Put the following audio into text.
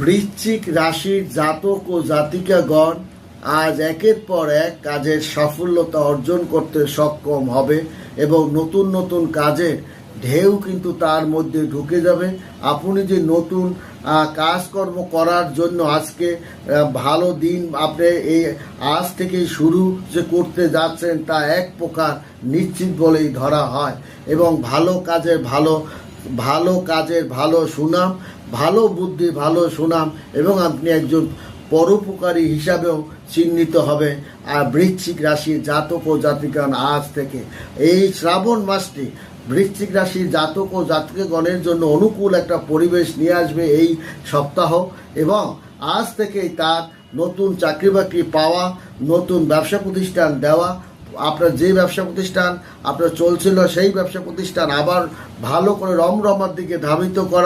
বৃশ্চিক রাশির জাতক ও জাতিকাগণ আজ একের পর এক কাজের সাফল্যতা অর্জন করতে সক্ষম হবে এবং নতুন নতুন কাজের ঢেউ কিন্তু তার মধ্যে ঢুকে যাবে। আপনি যে নতুন কাজকর্ম করার জন্য আজকে ভালো দিন আপনি এই আজ থেকেই শুরু যে করতে যাচ্ছেন তা এক প্রকার নিশ্চিত বলেই ধরা হয় এবং ভালো কাজের ভালো সুনাম, ভালো বুদ্ধি, ভালো সুনাম এবং আপনি একজন পরোপকারী হিসাবেও চিহ্নিত হবে। আর বৃশ্চিক রাশির জাতক ও জাতিকাগণ আজ থেকে এই শ্রাবণ মাসটি বৃশ্চিক রাশির জাতক ও জাতিকাগণের জন্য অনুকূল একটা পরিবেশ নিয়ে আসবে এই সপ্তাহ এবং আজ থেকেই তার নতুন চাকরি বাকরি পাওয়া, নতুন ব্যবসা প্রতিষ্ঠান দেওয়া, আপনার যে ব্যবসা প্রতিষ্ঠান আপনার চলছিল সেই ব্যবসা প্রতিষ্ঠান আবার ভালো করে রমরমার দিকে ধাবিত করা।